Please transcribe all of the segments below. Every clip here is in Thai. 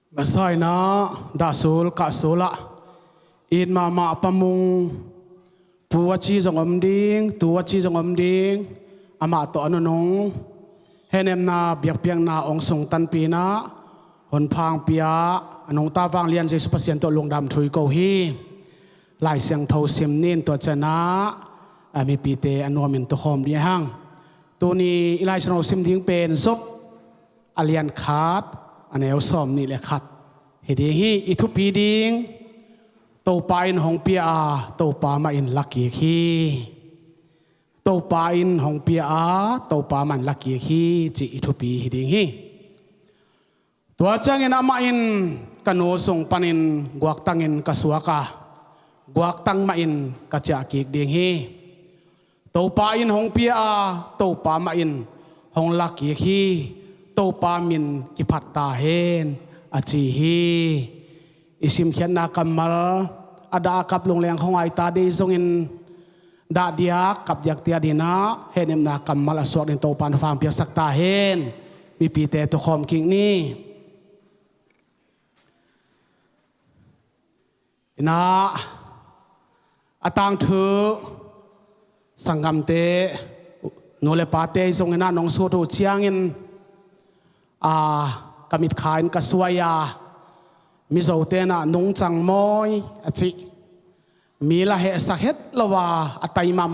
Masai na dasul kasula in mama pamung puachi jong omding tuachi jong omding ama to anonong henem na biak piang na ong sung tan pi na hon phang pia anong ta wang lian jesu pasien to lungdam thui ko hi lai siang tho sim nin to chana ami pi te anomin to khom dia hang tu ni ilai sno sim ding pen sop alian khat anel som ni le khat hedi hi ithu pi ding to pa in hong pia to pa ma in lucky khi to pa in hong pia to pa man lucky khi chi ithu pi hedi hi tua chang in ama in kanu sung panin guak tangin kasuaka guak tang ma in kacha ki ding hi to pa in hong pia to pa ma in hong lucky khi to pa min ki phat ta hen achi hi isim khian na kamal ada kap lung leng khong ai ta de zong in da dia kap yak tia dina henem na kamal aswak din to pan fam pia sakta hen mi pi te to khom king ni ina atang thu sangam te nole pa te zong ina nong so to chiang in kamit khain kaswaya mi zo te na nung chang moi achi mi la he sakhet lawa atai ma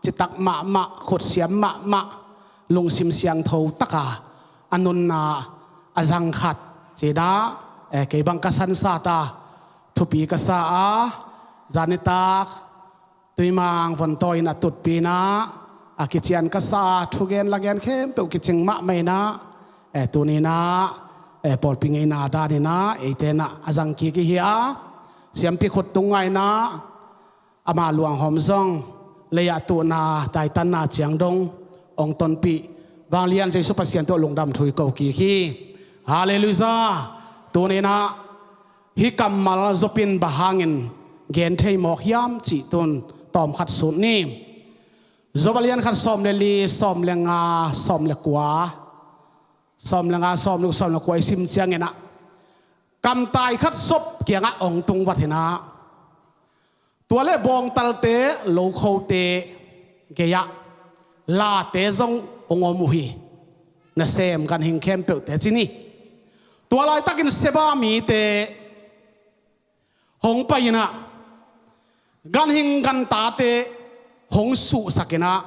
chitak ma khot siam ma lung sim siang tho taka anun na azang khat cheda ke bang kasan sa ta thupi ka sa a janitak tuimang von toy na tut pi na akichian ka sa thugen lagen khem pe kiching ma mai na tu ni na pol pingai na da ni na ete na azang ki ki hi a siam pi khot tungai na ama luang hom zong leya tu na dai tan na chiang dong ong ton pi wang lian jesu pasien to lungdam thui ko ki hi hallelujah tu ni na hi kamal zopin bahangin gen thei mok yam chi tun tom khat sun ni zobalian khat som le li som le nga som le kwa som langa som lu som la kwai sim chiang ena kam tai khat sop kianga ong tung wathina tua le bong tal te lo kho te ke ya la te zong ong omu hi na sem kan hing khem pe te chini tua lai takin seba mi te hong pa ina gan hing gan ta te hong su sakena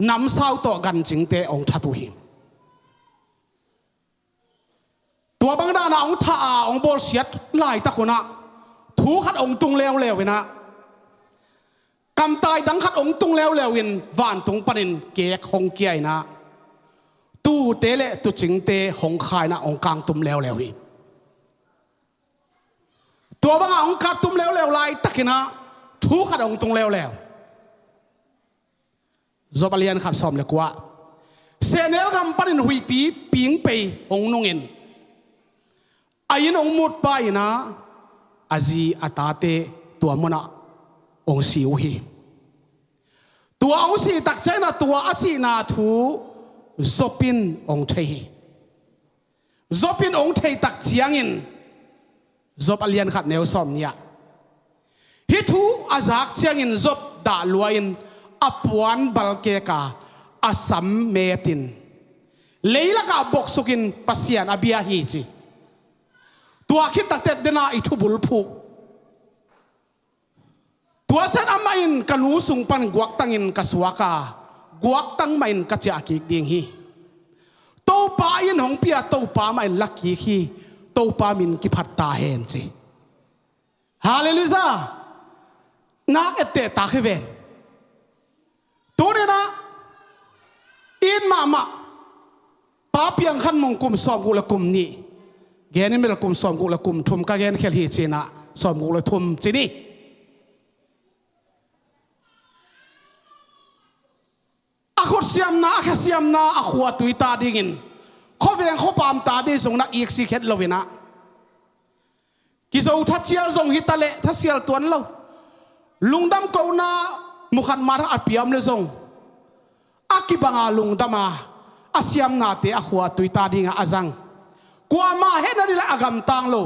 nam sao to gan jing te ong thatu hiตัวบางด้านองท่าองบอลเสียดไล่ตะคนน่ะถูขัดองตุงเลววินะกำตายดังขัดองตุงเลววินวานตุงปนินเกียกหงเกียนะตู้เตะเลตุจิงเตะหงคายนะองกลางตุมเลววิตัวบางองขัดตุมเลวไล่ตะกินะถูขัดองตุงเลวจบเรียนขัดสอมเลยกว่าเซเนลกำปนินหุยปีปิงไปองนงเงินอายินองมุดไปนะอาจีอาตาเตตัวมันอะองสิวฮีตัวองสีตักใจนะตัวอาศีนาทูจบินองเทยจบินองเทยตักเชียงินจบอเลียนขัดเนวสอมเนี่ยฮิทูอาจากเชียงินจบดาลวยนอปวันบัลเกกาอาสัมเมตินเลยละกาบกสุกินปัสยานอบิยาฮีจีตัวคิดตักเต็ดเดนาอิทุบุลผูตัวฉันอามาอินกันหูสุงปันกวักตังอินกสวากากวักตังมาอินกัจจากิกดิ่งฮีโตปาอินหงเปียโตปามาอินลักกีฮีโตปามินกิพัตตาเฮนจีฮาเลลูยานักเอเตตาคิเวนตัวนี้นะอินมาปาเปียงขันมงกุมสอบกุลกุมนี้เกนี่ไม่ละกุมสอมกุละกุมทุมกะเกนเคลฮีจีนะสอมกุละทุมจีนี่อาขุดเสียมนะอาแค่เสียมนะอาขวดตุยตาดิ่งินเขาเวียงเขาปามตาดิส่งนักอีกสิเคล็ดเลวินะกิโซทัดเชียลส่งฮิตาเลทัดเชียลตัวนั้นเราลุงดำเกาหน้ามุขันมาทัดเปียมเลยส่งอากิบังอาลุงดำมาอาเสียมนาเตอาขวดตุยตาดิ่งอาจัง กว่ามาเห็นอะไรละอากำตังโล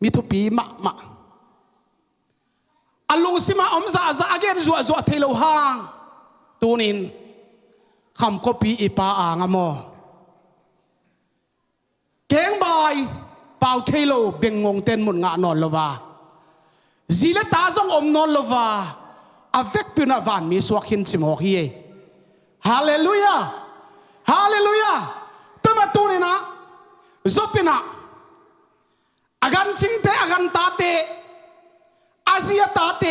มีทุปีมาอลุงสิมาอมซาซาเกนจัวเทโลหางตูนินคำก็ปีอีปาอ่างมอเก่งบายเป่าเทโลเบ่งงงเต้นหมุนงานอนลวาจีเลตาซงอมนอนลวาอเวกปินาวันมีสวกหินสิมหอกเฮฮาเลลูยาฮาเลลูยาเตมาตูนินะจบปินะอาการจริงเตอาการตาเตอาเซียตาเต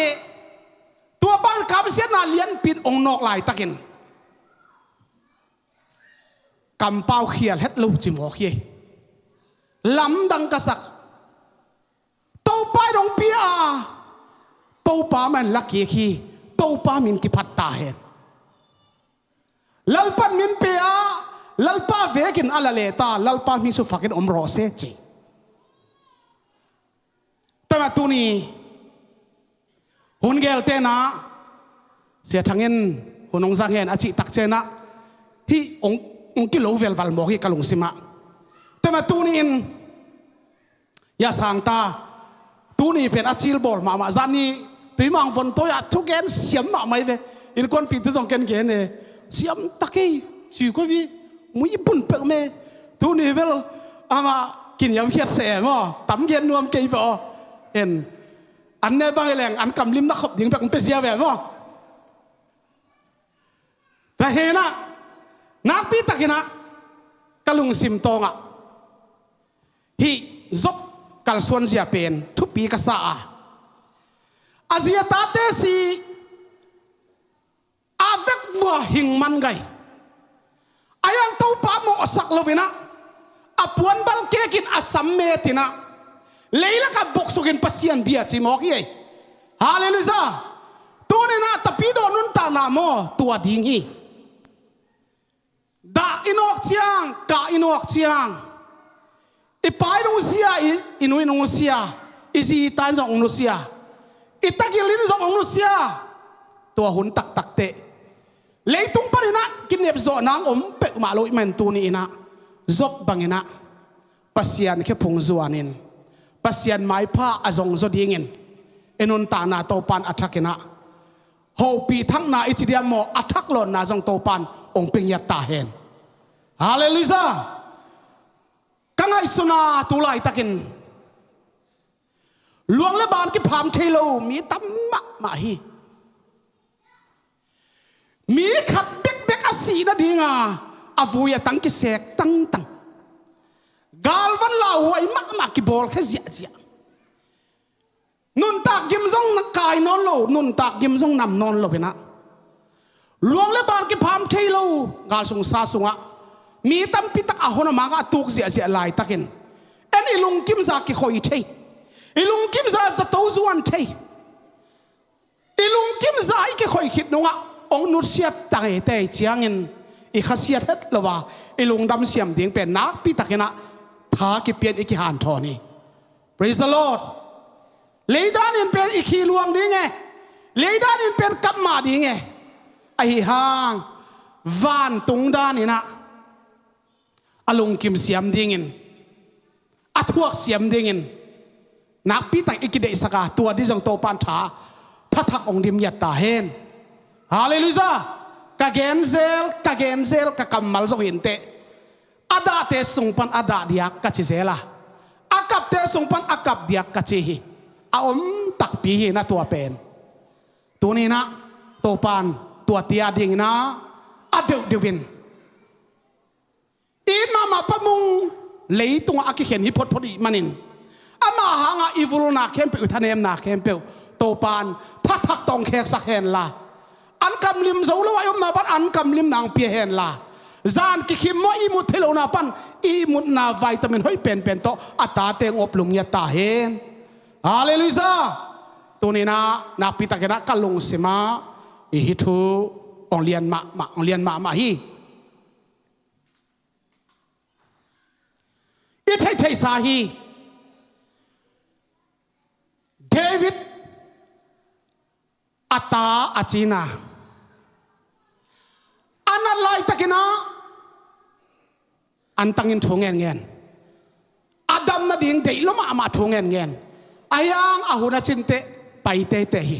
ตัวบ้านขับเสียนาเลียนปิดองนอกลายตะกินกำเป้าเขียลเฮ็ดลูกจิมหอกเฮลำดังกษักเต้าป้ายดงเปียเต้าป้ามันลักเกียขี้เต้าป้ามินกิพัดตาเห็นลัลปันมินเปียลัลป้าเวกินอะไรเลตาลัลป้ามิสุฟักินอมรอเซจิแต่มาตุนีหุ่นเกลเตนะเสียทั้งเงินหุ่นองสังเงินอาชีตักเจนะฮีองกิโลเวลวัลมอฮีกะลุงสิมาแต่มาตูนีนยาสังตาตูนีเป็นอาชีพบอลมาจานี่ตุยมังฝนโตยทุกเกนเสียมมาไม่เวอินควนปีตุจงเกนเนเสียมตะกี้ชื่อก็วิมุยบุญเปิกเมตูนีเวลอามากินยำเขียดเสียมั้งตั้มเกนนวมเกยบอเห็นอันเนี้ยบางแหล่งอันกำลิมนักขับยิงแบบเป็นเสียแบบมั้งแต่เห็นนะนักปีตะกินะกะลุงซิมตองอ่ะฮีจบกัลส่วนเสียเป็นทุกปีกษาอาเซียตาเตสีอาเวกวัวหิงมันไงอายังเต้าป้าโมสักโลวินะอาปวนบังเกกินอาสัมเมตินะเลยละกับบกสุกินปัสยันเบียจิมอกเย่ฮาเลลูยาตัวนี้นะตะปีโดนุนตานาโมตัวดิ่งฮีดาอินอกเชียงกาอินอกเชียงอีปายนงเสียอินุยนงเสียอีซีตานจงองนุเสียอีตะกิลินจงองนุเสียตัวหุ่นตักเตะเลยตุ้งปารินะกินเนบโซนางอมเปกมาโลอิมันตูนี่นะจบบังนะปัสยันแค่พงจวนินปัสยันไม้ผ้าอจงจดิงินเอนุนตานาโตปันอัทักนะโฮปีทั้งนาอิจิเดียมอัทักหล่นนาจงโตปันองเปียตาเห็นฮาเลลูยากังไอสุนาตุลายตะกินหลวงและบานที่พามเทโลมีตั้มมาฮีมีขัดเบกอาศีนะดีงาอวุยตั้งกิเสกตั้งกาลวันลาหวยมากิบอลแค่เสียนุนตากกิมซงนักกายนอนโลนุนตากกิมซงนำนอนโลเป็นนะหลวงและบานที่พามเทโลกาลสงซาสงะมีตั้มปิตักอาหนะมากาตุกเสียลายตะกินเอ็นอีลุงกิมซากิคอยเทอีลุงกิมซาจะโตส่วนเทอีลุงกิมซาอีกคอยคิดนงะองนุษย์เสียตายแต่เจียงเงินอีข้าเสียเท็ดละว่าอีลุงดำเสียมดิ้งเป็นนักปิตักนะท้ากิเปียนอีกหันทอนี่ praise the Lord เลยด้านินเป็นอีขีลวงดีไงเลยด้านินเป็นกับมาดีไงไอ้ห่างวานตุงด้านี่นะอลุงกิมเสียมดิ้งอัทวกเสียมดิ้งนักปีตักอีกเดสกาตัวที่จงโตปานถาถ้าทักองดิมยัดตาเห็นฮาเลลูยากะเกนเซลกะกำมัลจงเห็นเตอาดาเตสุงปันอาดาเดียกกะชิเซล่ะอากับเตสุงปันอากับเดียกกะชิฮิอาอมตักปีฮินะตัวเป็นตัวนี้นะโตปานตัวเตียดิ้งนะอาเดวินอีมาปะมุงเลยตัวอากิเห็นฮิพอดีมันินอามาหางอีวุลนาเข้มเปอุทานเอมนาเข้มเปวโตปานถ้าทักตองแขกสักเห็นละอันกำลิมโซลวายมนาปันอันกำลิมนางเปียเห็นละจานกิคิมว่าอีมุดเทโลนาปันอีมุดนาวิตามินห้อยเป็นโตอัตตาเตงอบลุงยตาเห็นฮาเลลูยาตัวนี้นะนักพิตากนะกัลลงสิมาอีฮิทูองเลียนมาฮีอีเทสาฮีเดวิดอัตตาอาจีนาอันนั้นไล่ตะกินะอันตั้งยินทงเงิน ding dei loma ama thungen ngen ayang ahuna chinte pai te te hi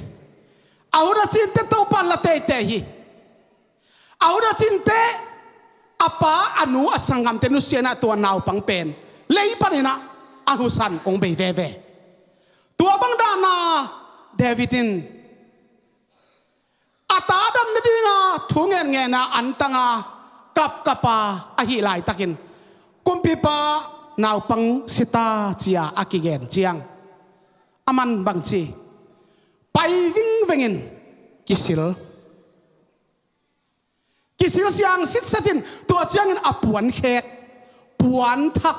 ahuna chinte to pan la te te hi ahuna chinte apa anu asangam te nu siana to naw pang pen lei panina ahusan ong be ve ve tua bang dana Davidin atadam na dinga thungen ngena antanga kap kapa ahi lai takin kumpi pa naw pang sita chia akigen chiang aman bang chi pai ving vengin kisil siang sit satin tua chiang in apuan khek puan thak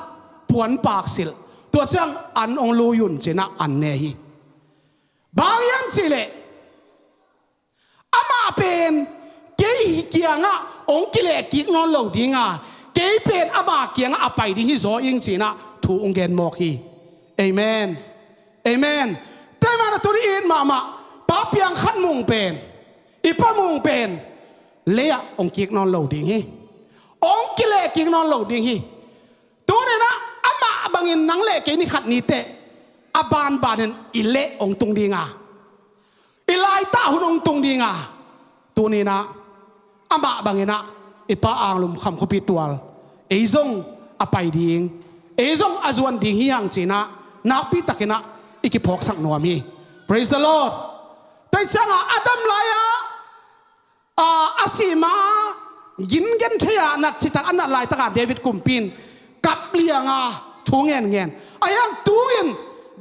puan pak sil tua chiang an ong lu yun chena an ne hi bang yang chile ama pen ke kianga ong kile ki ngon lo dinga ke pen ama kianga apai di hi zo ing china thu ong gen mok hi amen amen te mana turi in mama pa piang khan mung pen ipa mung pen leya ong ki non lo ding hi ong kile ki non lo ding hi tu ne na ama bangin nang le ke ni khat ni te aban banen ile ong tung dinga ilai ta hunong tung dinga tu ni na ama bangina ipa anglum kham khopi tual eizong apai ding eizong azuan ding hi hang china nakpi takina ikipok sak nuami praise the lord tai changa adam laya asima gin gen thaya nat chita anat lai taka David kumpin kap lianga thungen ngen ayang tuin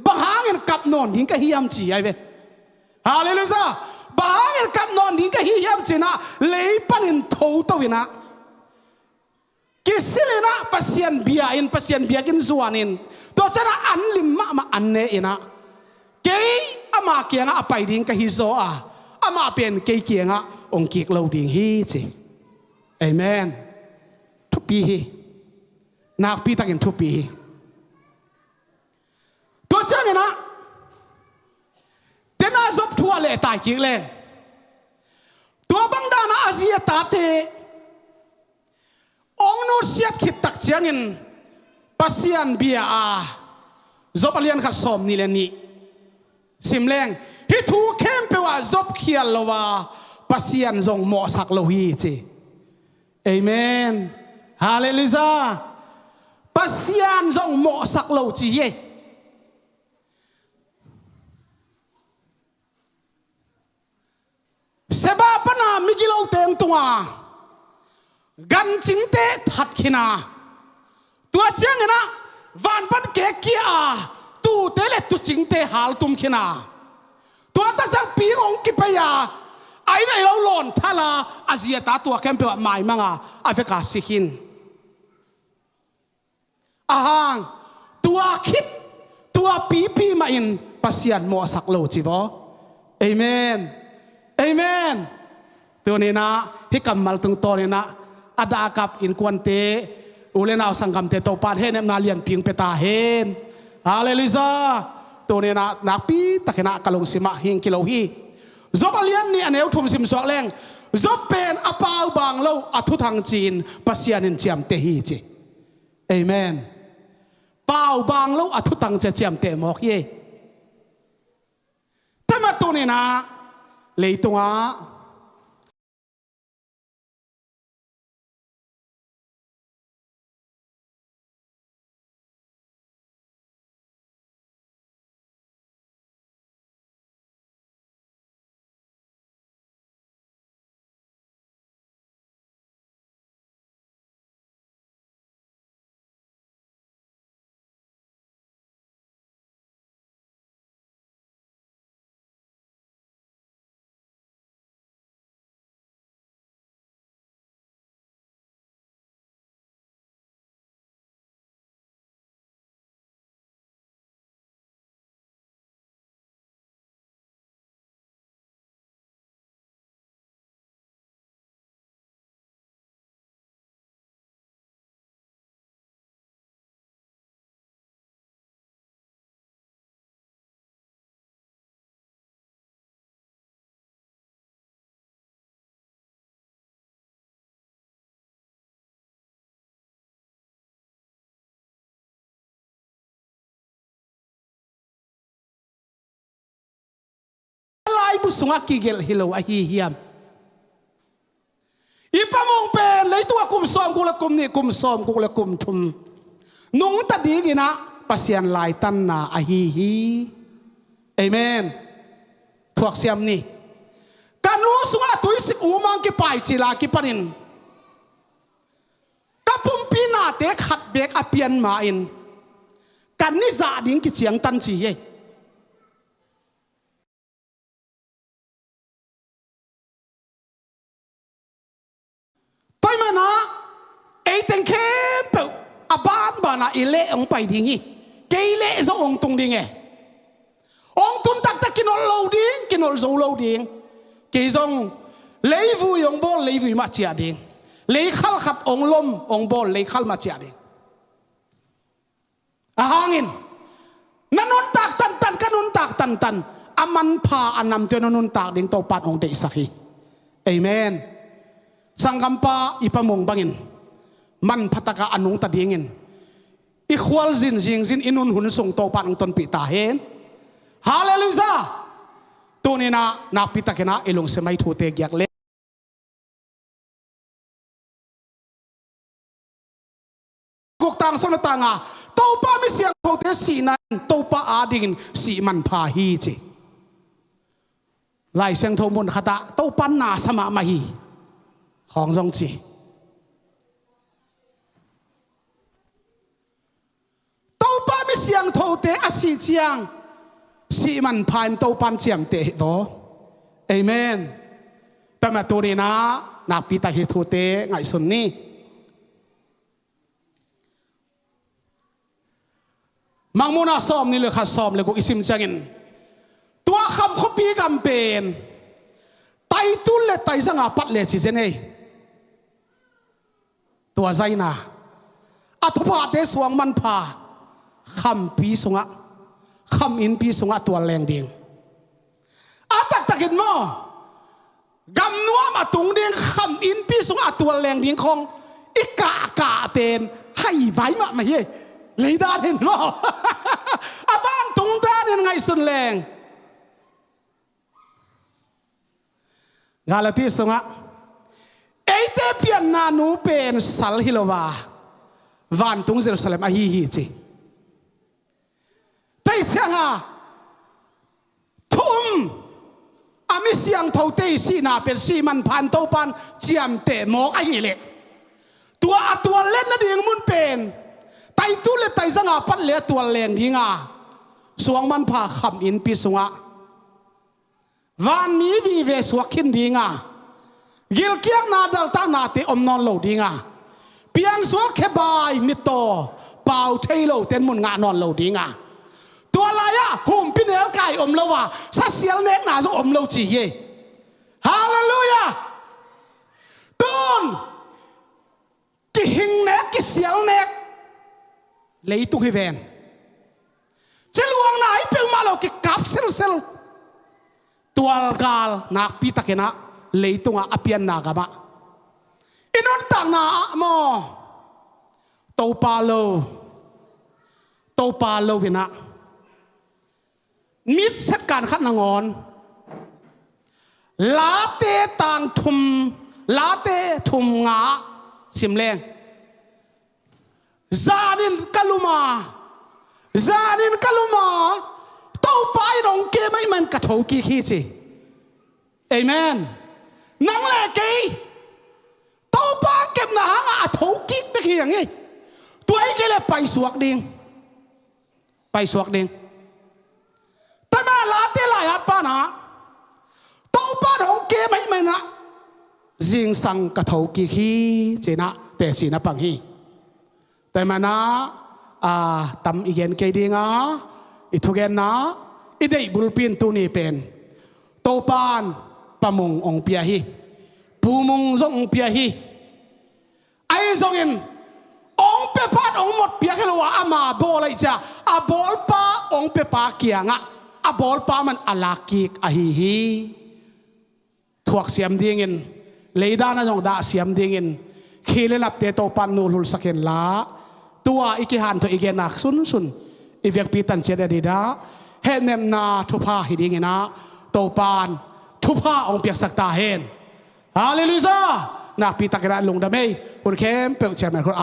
bahangin kap non ding ka hiam chi ai ve hallelujah bahangin kap non ding ka hiam china leipanin tho tawina kisilina pasien bia kin zuanin to chana anlim ma anne ina ke ama kianga apai ding ka hizo a ama pen ke kianga ong kik lo ding hi chi amen thupi hi nak pi takin thupi hi to changena tena zop thua le tai ki le to bang dana azia ta te ong nu siat khit tak chiangin pasian bia a zop alian kha som ni le ni simleng hi thu khem pe wa zop khial lo wa pasian zong mo sak lo hi chi amen hallelujah pasian zong mo sak lo chi ye seba pana migilo teng tunga gan chingte that khina tua chiang na van pan ke kia tu tele tu chingte hal tum khina tua ta chang pi ong ki pa ya ai nei lo lon thala azia ta tua kem pe mai manga afeka sikin ahang tua khit tua pi ma in pasian mo sak lo chi bo amen amen tu ni na hi kamal tung to ni na ada kap in kwante ulena sangam te to pan hen na lian ping peta hen hallelujah tu ni na pi takena kalong sima hing kilo hi zop alian ni aneu thum sim so leng zop pen apau bang lo athu thang chin pasian in chiam te hi chi amen pau bang lo athu tang che chiam te mok ye tama tu ni na leitunga บุษงกิเกลฮิโลอหิฮิมอีปะมงเป็นเลยตัวกุมซ้อมกูละกุมนี่กุมซ้อมกูละกุมทุมนุ่งตัดดีกินะปัสยานลายตันนาอหิฮิเอเมนทวกเสียมนี่การนู้สุงตุยสิอูมังกิไปจิลากิปนินกับปุ่มปีนาเตะขัดเบกอเปียนมาอินกันนิจาดิ่งกิเจียงตันจีเย่นะไอ้ตังเข้มเปล่าอาบ้านบ้านะอิเล่องไปดิ้งเกยเล่จะองตรงดิ้งองตุนตักตะกินอลโลดิ้งกินอลโซโลดิ้งเกยจงเลยฟูยองบอลเลยฟูมาเจียดิ้งเลยขัลขัดองลมองบอลเลยขัลมาเจียดิ้งหางอินนันนุนตักตันตันกันนุนตักตันตันอามันพาอันนำเจนันนุนตักดิ้งโตปัดองเดสักฮีเอเมนสังกัมปะอิปะมงบังอินมันพัตกะอนุงตัดยิงอินอีควอลซินจิงซินอินุนหุนส่งโตปันองตนปิตาเห็นฮาเลลูยาตัวนี้นะนักปิตาเกนะเอลงเสมัยทูเตกยักเล่กุกตังสนตังอ่ะโตปะมิเสียงทูเตสีนันโตปะอาดิงสีมันพาฮีจีไล่เสียงโทมุนขตะโตปันนาสมามาฮีของจงจีโตป้าไม่เสียงโทเตอสีเจียงสีมันผ่านโตปันเจียมเตะโตเอเมนแต่มาตัวนี้นะนักปิตาฮิโทเตไงส่วนนี้มังมุนาซ้อมนี่เลยขัดซ้อมเลยกูอิสิมจังอินตัวคำคบีกำเป็นไตตุลเลไตสังอาปัดเลจิเจเน่ตัวใจน่ะอัฐบาเตสวงมันพาคำปีสงะคำอินปีสงะตัวแรงดิ่งอัตักตะกินมั้งกำนัวมาตุงดิ่งคำอินปีสงะตัวแรงดิ่งของอีกากาเป็นให้ไว้มาไม่เย่เลยได้เห็นมั้งอาบ้านตุงได้ยังไงสุดแรงกาลที่สงะไอเตเปียนนานูเป็นสัลฮิโลวาวันตุงเจรุซาเล็มอาฮีฮีจีแต่เสียงอ่ะทุ่มอามิเสียงเท่าเตสีนาเป็นสีมันพันเท่าปันเจียมเตะหมอกอาฮีเล็กตัวเล่นนั่นเองมุนเป็นไตตุเลไตสังอาปัดเลี้ยตัวแรงยิงอ่ะสวงมันพาคำอินปีสงะวันนี้วีเวสวกินดีงากิลเกียงนาดัลตานาเตอมนอนโลดีงาเปียงสวกเคบายมิโตเป่าเทโลเต็นมุนงานอนโลดีงาตัวอะไรอะหุ่มพินเอลไก่อมโลวะสัเสียลเน็กนาจะอมโลจีเยฮาเลลูยาตุนกิหิงเน็กกิเสียลเน็กเลยตุกิเวนเจลวงไหนเปียงมาโลกิกับเซลตัวกาลนักพิตาเกนะเลยตุงอาเปียนนากามะอินุนตังนาอะมอโตปาโลวินะมิดเซตการขัดนางอนลาเตตังทุมลาเตทุมงาสิมเลงจานินกัลุมาโตไปดงเกไม่มันกระโถกีขี้จีเอเมนนังเลกีโตปาเก็บหนาหางอาโถกีไปขี้อย่างงี้ตัวไอ้เกลไปสวกดิงแต่แม่ลาเตลายฮัดป้านะโตปาดงเกไม่มันนะจิงสังกระโถกีขี้จีนะแต่จีนะปังฮีแต่มานะตำอีเกนเกดิงอิทุเกนนะอิเดบุลปินตุนีเป็นโตปานปะมงองเปียฮีปูมงซองเปียฮีไอซองอินองเปปาองหมดเปียกเลวะอามาบอลอะไรจ้าอาบอลปาองเปปาเกียงะอาบอลปามันอลากิกอาฮีถวกเสียมดิ่งินเลยด้านนั้นจงด่าเสียมดิ่งินขี้เลนับเตโตปันนูลุลสกินละตัวอีกหันตัวอีกนักสุนอีเวกปีตันเจดดีดาเฮเนมนาทุพาฮิดิงินะโตปาน ทุพาองเปียกสักตาเห็นฮาเลลูยานักปีตะกระลงดำเมย์คนเข้มเปิลเชมเมนคน